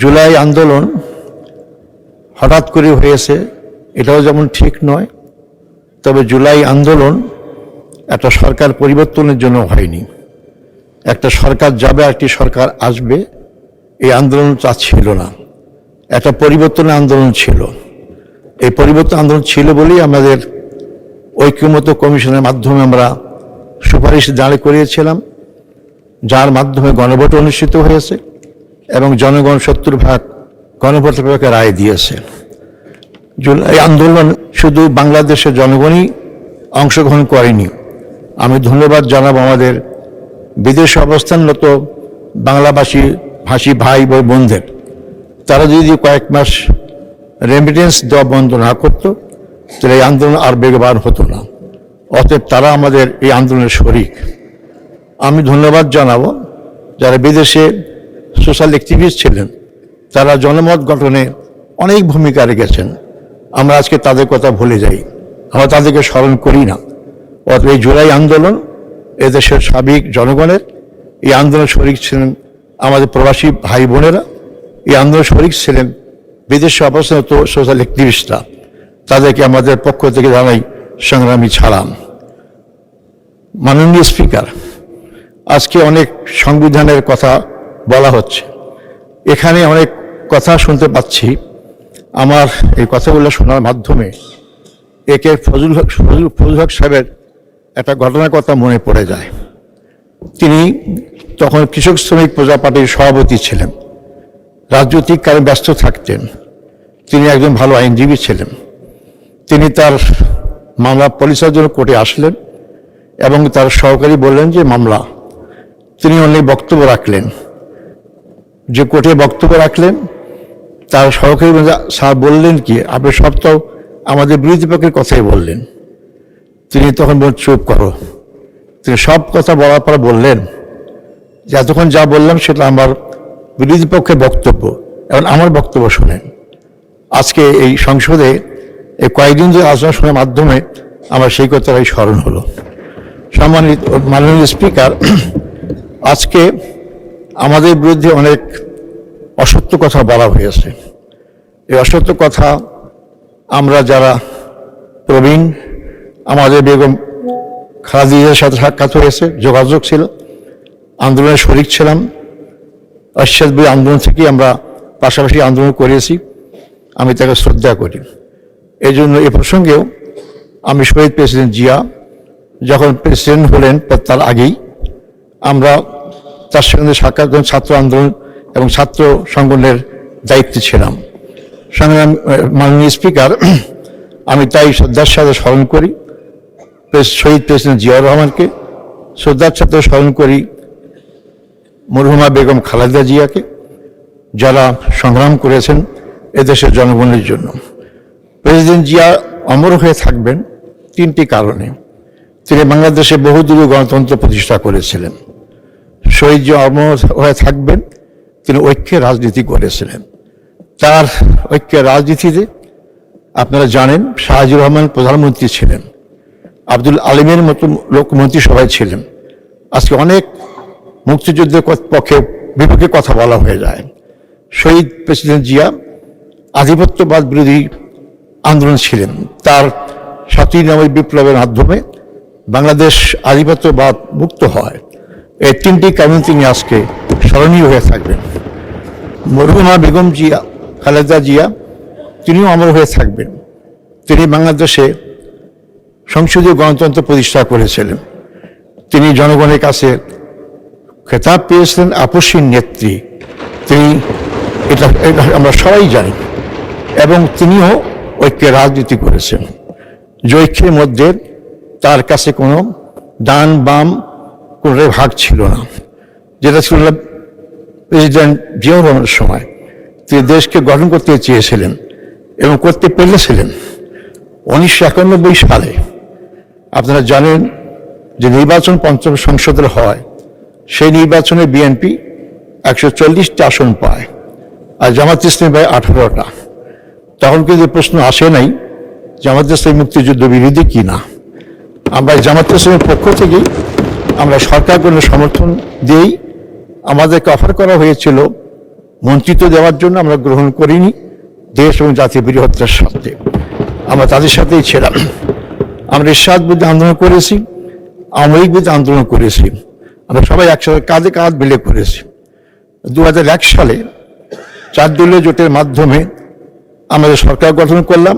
জুলাই আন্দোলন হঠাৎ করে হয়েছে, এটাও যেমন ঠিক নয়। তবে জুলাই আন্দোলন একটা সরকার পরিবর্তনের জন্য হয়নি। একটা সরকার যাবে, একটি সরকার আসবে, এই আন্দোলন তা ছিল না। একটা পরিবর্তনের আন্দোলন ছিল। এই পরিবর্তন আন্দোলন ছিল বলেই আমাদের ঐক্যমত্য কমিশনের মাধ্যমে আমরা সুপারিশ দাঁড় করিয়েছিলাম, যার মাধ্যমে গণভোট অনুষ্ঠিত হয়েছে এবং জনগণ 70% গণভোটের পক্ষে রায় দিয়েছে। জুলাই আন্দোলন শুধু বাংলাদেশের জনগণই অংশগ্রহণ করেনি। আমি ধন্যবাদ জানাবো আমাদের বিদেশে অবস্থানরত ভাষী ভাই বোনদের। তারা যদি কয়েক মাস রেমিটেন্স দেওয়া বন্ধ না করত, তাহলে এই আন্দোলন আর বেগবান হতো না। অতএব তারা আমাদের এই আন্দোলনের শরিক। আমি ধন্যবাদ জানাবো যারা বিদেশে সোশ্যাল অ্যাক্টিভিস্ট ছিলেন, তারা জনমত গঠনে অনেক ভূমিকা রেখেছেন। আমরা আজকে তাদের কথা ভুলে যাই, আমরা তাদেরকে স্মরণ করি না। অতএব এই জুলাই আন্দোলন এদেশের সাবেক জনগণের, এই আন্দোলন শরিক ছিলেন আমাদের প্রবাসী ভাই বোনেরা, এই আন্দোলন শরিক ছিলেন বিদেশে অবস্থানরত সোশ্যাল অ্যাক্টিভিস্টরা। তাদেরকে আমাদের পক্ষ থেকে জানাই সংগ্রামী সালাম। মাননীয় স্পিকার, আজকে অনেক সংবিধানের কথা বলা হচ্ছে, এখানে অনেক কথা শুনতে পাচ্ছি। আমার এই কথাগুলো শোনার মাধ্যমে একে ফজলুল হক সাহেবের একটা ঘটনার কথা মনে পড়ে যায়। তিনি তখন কৃষক শ্রমিক প্রজা পার্টির সভাপতি ছিলেন, রাজনৈতিক কাজে ব্যস্ত থাকতেন। তিনি একজন ভালো আইনজীবী ছিলেন। তিনি তার মামলা পরিচালনার জন্য কোর্টে আসলেন এবং তার সহকারী বললেন যে মামলা। তিনি অনেক বক্তব্য রাখলেন, যে কোর্টে বক্তব্য রাখলেন। তার সহকারী স্যার বললেন কি, আপনি সব তো আমাদের বিরোধী পক্ষের কথাই বললেন। তিনি তখন বললেন চুপ করো। তিনি সব কথা বলার পর বললেন যে এতক্ষণ যা বললাম সেটা আমার বিরোধী পক্ষের বক্তব্য, এবং আমার বক্তব্য শোনেন। আজকে এই সংসদে এই কয়েকদিন ধরে আলোচনা শোনার মাধ্যমে আমার সেই কথাটাই স্মরণ হলো। সম্মানিত মাননীয় স্পিকার, আজকে আমাদের বিরুদ্ধে অনেক অসত্য কথা বলা হয়েছে। এই অসত্য কথা আমরা যারা প্রবীণ, আমাদের বেগম খালেদার সাথে সাক্ষাৎ হয়েছে, যোগাযোগ ছিল, আন্দোলনের শরিক ছিলাম। অশ্বাসবী আন্দোলন থেকেই আমরা পাশাপাশি আন্দোলন করেছি। আমি তাকে শ্রদ্ধা করি। এই জন্য এ প্রসঙ্গেও আমি শহীদ প্রেসিডেন্ট জিয়া যখন প্রেসিডেন্ট হলেন তার আগেই আমরা তার সঙ্গে সাক্ষাৎ, ছাত্র আন্দোলন এবং ছাত্র সংগঠনের দায়িত্বে ছিলাম। মাননীয় স্পিকার, আমি তাই শ্রদ্ধার সাথে স্মরণ করি শহীদ প্রেসিডেন্ট জিয়াউর রহমানকে, শ্রদ্ধার সাথে স্মরণ করি মরহুমা বেগম খালেদা জিয়াকে, যারা সংগ্রাম করেছেন এদেশের জনগণের জন্য। প্রেসিডেন্ট জিয়া অমর হয়ে থাকবেন তিনটি কারণে। তিনি বাংলাদেশে বহুদলীয় গণতন্ত্র প্রতিষ্ঠা করেছিলেন। শহীদ জিয়া অমর হয়ে থাকবেন, তিনি ঐক্যের রাজনীতি করেছিলেন। তার ঐক্যের রাজনীতিতে আপনারা জানেন শাহজিবুর রহমান প্রধানমন্ত্রী ছিলেন, আব্দুল আলিমের মতো লোক মন্ত্রিসভায় ছিলেন। আজকে অনেক মুক্তিযুদ্ধের পক্ষে বিপক্ষে কথা বলা হয়ে যায়। শহীদ প্রেসিডেন্ট জিয়া আধিপত্যবাদ বিরোধী আন্দোলন ছিলেন। তার ৭৯ বিপ্লবের মাধ্যমে বাংলাদেশ আধিপত্যবাদ মুক্ত হয়। এই তিনটি কারণে তিনি আজকে স্মরণীয় হয়ে থাকবেন। মরহুমা বেগম জিয়া খালেদা জিয়া তিনিও অমর হয়ে থাকবেন। তিনি বাংলাদেশে সংসদীয় গণতন্ত্র প্রতিষ্ঠা করেছিলেন। তিনি জনগণের কাছে খেতাব পেয়েছিলেন আপসীর নেত্রী। তিনি এটা আমরা সবাই জানি। এবং তিনিও ঐক্যের রাজনীতি করেছেন। যে ঐক্যের মধ্যে তার কাছে কোনো ডান বাম কোনো ভাগ ছিল না, যেটা ছিল প্রেসিডেন্ট জিয়াউর রহমানের সময়। তিনি দেশকে গঠন করতে চেয়েছিলেন এবং করতে পেরেছিলেন। 1991 সালে আপনারা জানেন যে নির্বাচন পঞ্চম সংসদের হয়, সেই নির্বাচনে বিএনপি 140টা আসন পায় আর জামাত ইসলামী পায় 18টা। তখন কিন্তু প্রশ্ন আসে নাই জামাত ইসলামী মুক্তিযুদ্ধ বিরোধী কি না। আমরা জামাত ইসলামের পক্ষ থেকেই আমরা সরকার কোনো সমর্থন দিয়েই আমাদেরকে অফার করা হয়েছিল মন্ত্রিত্ব দেওয়ার জন্য আমরা গ্রহণ করিনি। দেশ এবং জাতীয় বৃহত্তর স্বার্থে আমরা তাদের সাথেই ছিলাম। আমরা এরশাদ বিরুদ্ধে আন্দোলন করেছি, আওয়ামী লীগ বিরুদ্ধে আন্দোলন করেছি, আমরা সবাই একসাথে কাঁধে কাঁধ মিলে করেছি। 2001 সালে 4 দলীয় জোটের মাধ্যমে আমাদের সরকার গঠন করলাম।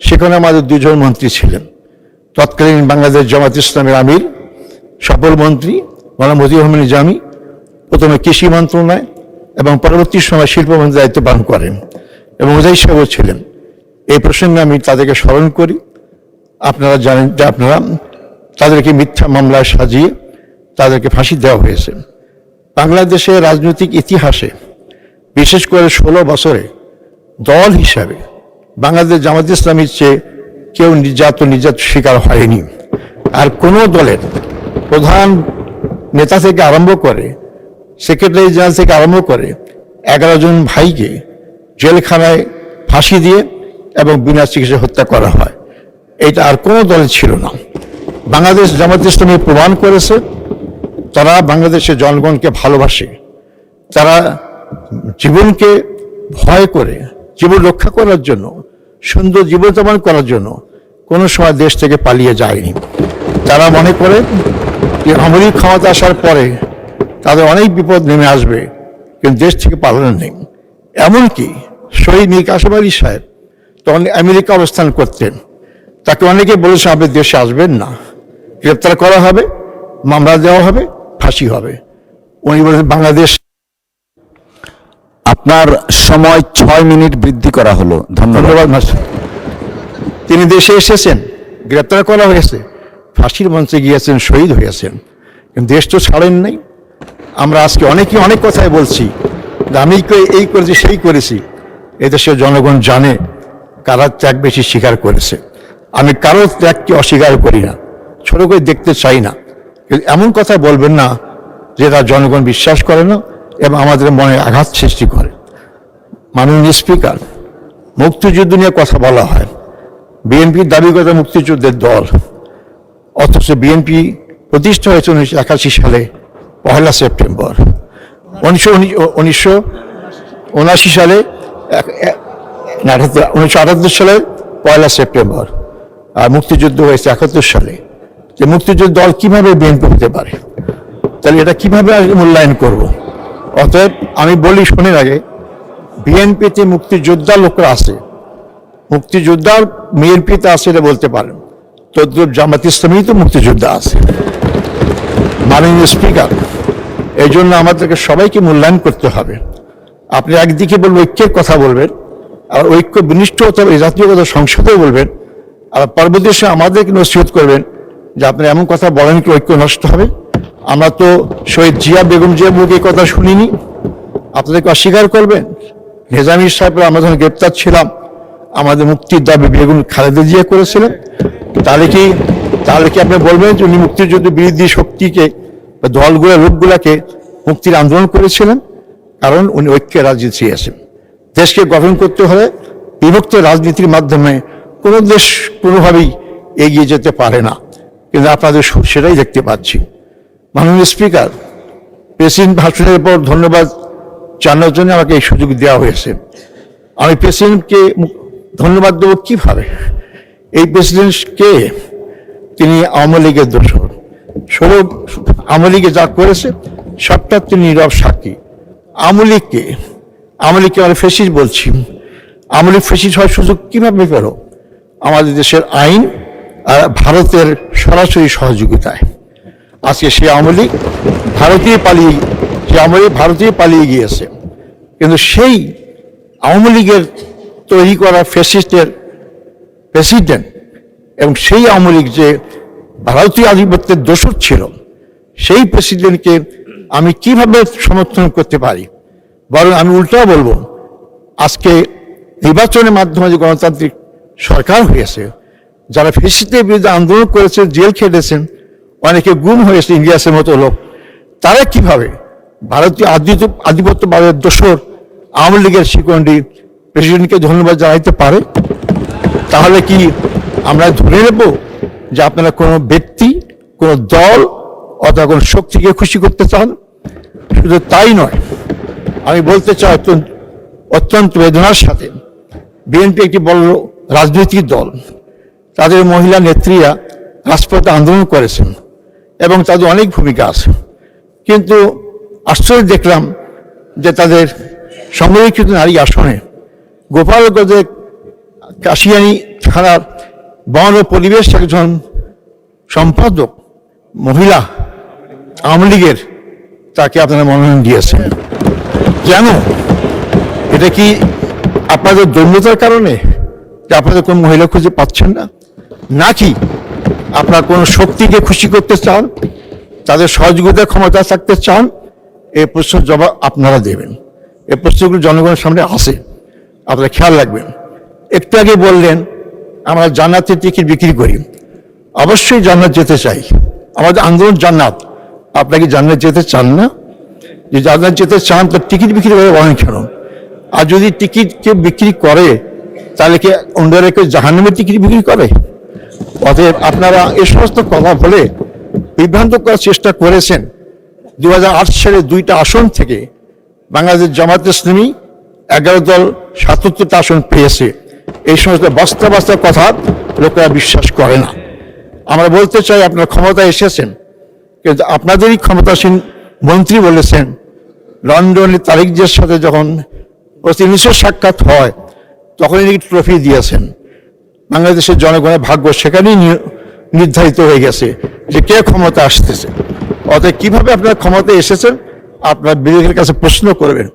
সেখানে আমাদের 2 জন মন্ত্রী ছিলেন। তৎকালীন বাংলাদেশ জামাত ইসলামের আমির সফল মন্ত্রী মাওলানা মতিউর রহমান নিজামী প্রথমে কৃষি মন্ত্রণালয় এবং পরবর্তী সময় শিল্প মন্ত্রীর দায়িত্ব পালন করেন এবং ওজাই সাহেবও ছিলেন। এই প্রসঙ্গে আমি তাদেরকে স্মরণ করি। আপনারা জানেন যে আপনারা তাদেরকে মিথ্যা মামলায় সাজিয়ে তাদেরকে ফাঁসি দেওয়া হয়েছে। বাংলাদেশের রাজনৈতিক ইতিহাসে বিশেষ করে 16 বছরে দল হিসাবে বাংলাদেশ জামাত ইসলামীর চেয়ে কেউ নির্যাতন শিকার হয়নি। আর কোনো দলের প্রধান নেতা থেকে আরম্ভ করে সেক্রেটারি জেনারেল থেকে আরম্ভ করে 11 জন ভাইকে জেলখানায় ফাঁসি দিয়ে এবং বিনা চিকিৎসায় হত্যা করা হয়। এটা আর কোনো দলে ছিল না। বাংলাদেশ জামাত ইসলামী প্রমাণ করেছে তারা বাংলাদেশের জনগণকে ভালোবাসে। তারা জীবনকে ভয় করে জীবন রক্ষা করার জন্য, সুন্দর জীবনযাপন করার জন্য কোনো সময় দেশ থেকে পালিয়ে যায়নি। তারা মনে করে যে আওয়ামী লীগ ক্ষমতা আসার পরে তাদের অনেক বিপদ নেমে আসবে, কিন্তু দেশ থেকে পালানোর নেই। এমনকি শহীদ মীর কাসেম আলী সাহেব তখন আমেরিকা অবস্থান করতেন। তাকে অনেকে বলেছে আপনি দেশে আসবেন না, গ্রেপ্তার করা হবে, মামলা দেওয়া হবে, ফাঁসি হবে। উনি বলেছেন বাংলাদেশ। আপনার সময় 6 মিনিট বৃদ্ধি করা হলো। ধন্যবাদ মাস্টার। তিনি দেশে এসেছেন, গ্রেপ্তার করা হয়েছে, ফাঁসির মঞ্চে গিয়েছেন, শহীদ হয়েছেন, কিন্তু দেশ তো ছাড়েন নাই। আমরা আজকে অনেকে অনেক কথাই বলছি, আমি এই করেছি সেই করেছি। এদেশের জনগণ জানে কারা ত্যাগ বেশি স্বীকার করেছে। আমি কারো ত্যাগকে অস্বীকার করি না, ছোট করে দেখতে চাই না, কিন্তু এমন কথা বলবেন না যেটা জনগণ বিশ্বাস করে না এবং আমাদের মনে আঘাত সৃষ্টি করে। মাননীয় স্পিকার, মুক্তিযুদ্ধ নিয়ে কথা বলা হয়, বিএনপি দাবি করে মুক্তিযুদ্ধের দল, অথচ বিএনপি প্রতিষ্ঠা হয়েছে 1981 সালে 1 সেপ্টেম্বর। 1979 সালে 1978 সালে 1 সেপ্টেম্বর, আর মুক্তিযুদ্ধ হয়েছে 71 সালে। যে মুক্তিযুদ্ধ দল কিভাবে বিএনপি হতে পারে? তাহলে এটা কিভাবে মূল্যায়ন করব? অতএব আমি বলি, শোনেন আগে, বিএনপিতে মুক্তিযোদ্ধা লোকরা আছে, মুক্তিযোদ্ধার বিএনপিতে আছে এটা বলতে পারেন, তদ্রুপ জামাত ইসলামী তো মুক্তিযোদ্ধা আছে। মাননীয় স্পিকার, এই জন্য আমাদেরকে সবাইকে মূল্যায়ন করতে হবে। আপনি একদিকে বলবেন ঐক্যের কথা বলবেন, আর ঐক্য বিনিষ্ট হতে হবে, জাতীয় কথা সংসদে বলবেন, আর পরবর্তী সময় আমাদেরকে নসিহত করবেন যে আপনি এমন কথা বলেন কি ঐক্য নষ্ট হবে। আমরা তো শহীদ জিয়া বেগম জিয়া মুখে কথা শুনিনি, আপনাদেরকে অস্বীকার করবেন? নিজামী সাহেবরা আমরা যখন গ্রেপ্তার ছিলাম আমাদের মুক্তির দাবি বেগম খালেদা জিয়া করেছিলেন। তাহলে কি আপনি বলবেন যে উনি মুক্তিযুদ্ধ বিরোধী শক্তিকে, দলগুলো, লোকগুলাকে মুক্তির আন্দোলন করেছিলেন? কারণ উনি ঐক্যের রাজনীতি চেয়েছেন। দেশকে গঠন করতে হলে বিভক্ত রাজনীতির মাধ্যমে কোনো দেশ কোনোভাবেই এগিয়ে যেতে পারে না, কিন্তু আপনাদের সেটাই দেখতে পাচ্ছি। মাননীয় স্পিকার, প্রেসিডেন্ট ভাষণের পর ধন্যবাদ জানানোর জন্য আমাকে এই সুযোগ দেওয়া হয়েছে। আমি প্রেসিডেন্টকে ধন্যবাদ দেব কিভাবে? এই প্রেসিডেন্টকে, তিনি আওয়ামী লীগের দোসর, আওয়ামী লীগে যা করেছে সবটা তিনি নীরব সাক্ষী। আওয়ামী লীগকে আমরা ফেসিস্ট বলছি, আওয়ামী লীগ ফেসিস্ট হওয়ার সুযোগ কিভাবে পেল? আমাদের দেশের আইন আর ভারতের সরাসরি সহযোগিতায়। আজকে সে আওয়ামী লীগ ভারতীয় পালিয়ে গিয়েছে, কিন্তু সেই আওয়ামী লীগের তৈরি করা ফ্যাসিস্টের প্রেসিডেন্ট এবং সেই আওয়ামী লীগ যে ভারতীয় আধিপত্যের দোসর ছিল, সেই প্রেসিডেন্টকে আমি কিভাবে সমর্থন করতে পারি? বরং আমি উল্টাও বলবো, আজকে নির্বাচনের মাধ্যমে যে গণতান্ত্রিক সরকার হয়েছে, যারা ফ্যাসিস্টের বিরুদ্ধে আন্দোলন করেছেন, জেল খেটেছেন, অনেকে গুম হয়েছে, ইলিয়াসের মতো লোক, তারা কিভাবে ভারতীয় আধিপত্যবাদের দোসর আওয়ামী লীগের শিকন্ডি প্রেসিডেন্টকে ধন্যবাদ জানাইতে পারে? তাহলে কি আমরা ধরে নেব যে আপনারা কোনো ব্যক্তি, কোনো দল অথবা কোনো শক্তিকে খুশি করতে চান? শুধু তাই নয়, আমি বলতে চাই অত্যন্ত বেদনার সাথে, বিএনপি একটি বড় রাজনৈতিক দল, তাদের মহিলা নেত্রীরা রাজপথে আন্দোলন করেছেন এবং তাদের অনেক ভূমিকা আছে, কিন্তু আশ্চর্য দেখলাম যে তাদের সংরক্ষিত নারী আসনে গোপালগঞ্জের কাশিয়ানী থানার বন ও পরিবেশ একজন সম্পাদক মহিলা আওয়ামী লীগের, তাকে আপনারা মনোনয়ন দিয়েছেন। কেন? এটা কি আপনাদের দৈন্যতার কারণে যে আপনাদের কোন মহিলা খুঁজে পাচ্ছেন না, নাকি আপনার কোন শক্তিকে খুশি করতে চান, তাদের সহযোগিতার ক্ষমতা থাকতে চান? এই প্রশ্নের জবাব আপনারা দেবেন। এই প্রশ্নগুলো জনগণের সামনে আসে, আপনারা খেয়াল রাখবেন। একটু আগে বললেন আমরা জান্নাতের টিকিট বিক্রি করি। অবশ্যই জান্নাত যেতে চাই, আমাদের আন্দোলন জান্নাত। আপনারা কি জান্নাত যেতে চান না? যে জান্নাত যেতে চান তার টিকিট বিক্রি করে বলেন কেন? আর যদি টিকিট কেউ বিক্রি করে তাহলে কি অন্যরা কেউ জাহান্নামের টিকিট বিক্রি করে? অতএব আপনারা এই সমস্ত কথা বলে বিভ্রান্ত করার চেষ্টা করেছেন। 2008 সালে 2টা আসন থেকে বাংলাদেশ জামাত ইসলামী 11 দল 77টা আসন পেয়েছে। এই সমস্ত বস্তা বস্তা কথা লোকেরা বিশ্বাস করে না। আমরা বলতে চাই আপনারা ক্ষমতায় এসেছেন, কিন্তু আপনাদেরই ক্ষমতাসীন মন্ত্রী বলেছেন লন্ডনের তারিক জিয়ার সাথে যখন প্রতিনিধির সাক্ষাৎ হয় তখনই নাকি ট্রফি দিয়েছেন। বাংলাদেশের জনগণের ভাগ্য সেখানেই নির্ধারিত হয়ে গেছে যে কে ক্ষমতা আসতেছে। অতএব কিভাবে আপনারা ক্ষমতায় এসেছেন আপনারা বিবেকের কাছে প্রশ্ন করবেন।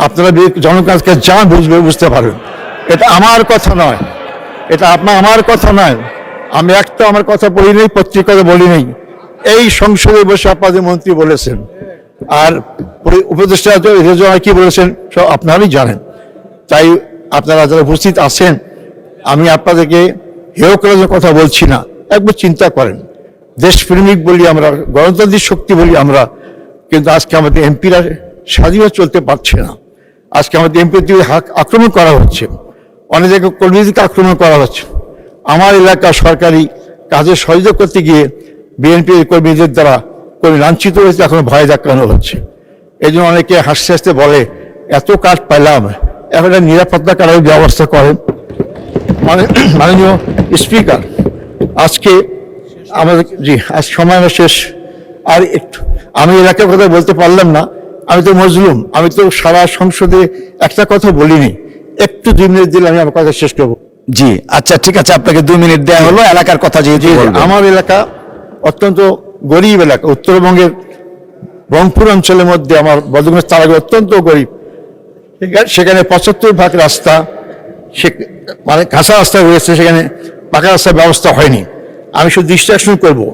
আপনারা জনগণের কাছে যা বুঝতে পারবেন। এটা আমার কথা নয়, এটা আমার কথা নয়। আমি একটা আমার কথা বলি নেই, পত্রিকাতে বলি নেই, এই সংসদে বসে আপনাদের মন্ত্রী বলেছেন। আর উপদেষ্টা রেজওয়ানা কি বলেছেন সব আপনারাই জানেন। তাই আপনারা যারা উপস্থিত আছেন, আমি আপনাদেরকে হেয় করার কথা বলছি না। একবার চিন্তা করেন, দেশপ্রেমিক বলি আমরা, গণতান্ত্রিক শক্তি বলি আমরা, কিন্তু আজকে আমাদের এমপিরা স্বাধীনভাবে চলতে পারছে না। আজকে আমাদের এমপি দিয়ে আক্রমণ করা হচ্ছে, অনেক জায়গায় কর্মীদেরকে আক্রমণ করা হচ্ছে। আমার এলাকা সরকারি কাজে সহযোগিতা করতে গিয়ে বিএনপি কর্মীদের দ্বারা কর্মী লাঞ্ছিত হয়েছে, এখন ভয় দেখানো হচ্ছে। এই জন্য অনেকে হাসতে হাসতে বলে এত কাজ পাইলাম, এখন নিরাপত্তা কারণে ব্যবস্থা করেন। মাননীয় স্পিকার, আজকে আমাদের আজ সময় শেষ। আর একটু আমি এলাকার কথা বলতে পারলাম না, আমি তো মজলুম, আমি তো সারা সংসদে একটা কথা বলিনি। একটু 2 মিনিট দিলে আমি আমার কথা শেষ করবো। জি আচ্ছা, ঠিক আছে, আপনাকে 2 মিনিট দেওয়া হলো এলাকার কথা যেহেতু। আমার এলাকা অত্যন্ত গরিব এলাকা, উত্তরবঙ্গের রংপুর অঞ্চলের মধ্যে আমার বদরগঞ্জ তারাগঞ্জ অত্যন্ত গরিব। সেখানে 75% রাস্তা মানে কাঁচা রাস্তা রয়েছে, সেখানে পাকা রাস্তার ব্যবস্থা হয়নি। আমি শুধু দৃষ্টি আকর্ষণ করবো,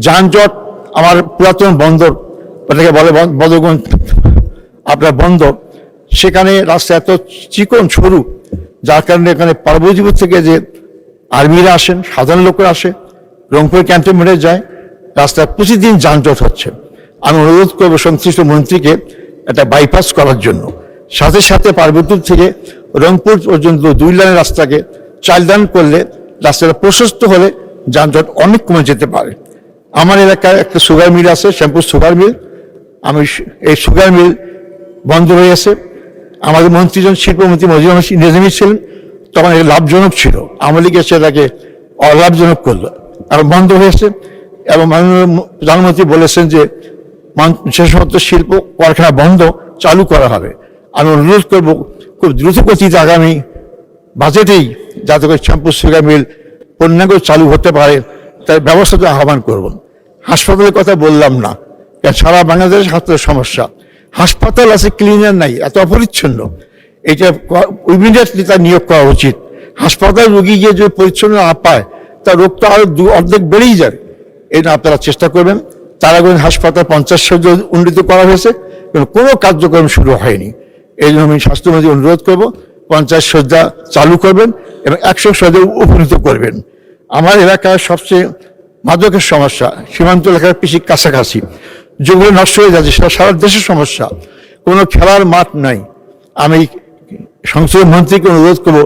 যানজট আমার পুরাতন বন্দর, ওটাকে বলে বদরগঞ্জ আপনার বন্দর, সেখানে রাস্তা এত চিকন সরু, যার কারণে এখানে পার্বতীপুর থেকে যে আর্মিরা আসেন, সাধারণ লোকরা আসে, রংপুর ক্যান্টনমেন্টে যায়, রাস্তায় প্রতিদিন যানজট হচ্ছে। আমি অনুরোধ করবো সংশ্লিষ্ট মন্ত্রীকে একটা বাইপাস করার জন্য, সাথে সাথে পার্বতীপুর থেকে রংপুর পর্যন্ত 2 লেনের রাস্তাকে 4 লেন করলে রাস্তাটা প্রশস্ত হলে যানজট অনেক কমে যেতে পারে। আমার এলাকায় একটা সুগার মিল আছে, শ্যামপুর সুগার মিল। আমি এই সুগার মিল বন্ধ হয়েছে। আমাদের মন্ত্রীজন শিল্পমন্ত্রী মজিবুর রহমান নিজামী ছিলেন, তখন এটা লাভজনক ছিল, আওয়ামী লীগ এসে এটাকে অলাভজনক করলো, এখন বন্ধ হয়েছে। এবং মাননীয় প্রধানমন্ত্রী বলেছেন যে সে সমস্ত শিল্প কারখানা বন্ধ চালু করা হবে। আমি অনুরোধ করব খুব দ্রুত গতিতে আগামী বাজেটেই যাতে করে শ্যামপুর সুগার মিল পূর্ণাঙ্গ চালু হতে পারে তার ব্যবস্থাটা আহ্বান করব। হাসপাতালের কথা বললাম না, কারণ সারা বাংলাদেশের হাসপাতালের সমস্যা। হাসপাতাল আছে, ক্লিনার নাই, এত অপরিচ্ছন্ন। এটা ইমিডিয়েটলি তার নিয়োগ করা উচিত। হাসপাতাল রোগী গিয়ে যদি পরিচ্ছন্ন না পায় তার রোগ তো আরো অর্ধেক বেড়েই যায়। এই জন্য আপনারা চেষ্টা করবেন। তারাগঞ্জ হাসপাতাল 50 শয্যা উন্নীত করা হয়েছে, কিন্তু কোনো কার্যক্রম শুরু হয়নি। এই জন্য আমি স্বাস্থ্যমন্ত্রী অনুরোধ করবো 50 শয্যা চালু করবেন এবং 100 শয্যা উপনীত করবেন। আমার এলাকায় সবচেয়ে মাদকের সমস্যা, সীমান্ত এলাকার বেশি কাছাকাছি, যেগুলো নষ্ট হয়ে যাচ্ছে, সেটা সারা দেশের সমস্যা। কোনো খেলার মাঠ নাই। আমি সংসদীয় মন্ত্রীকে অনুরোধ করবো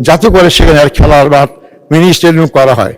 যাতে করে সেখানে আর খেলার মাঠ মিনি স্টেডিয়াম করা হয়।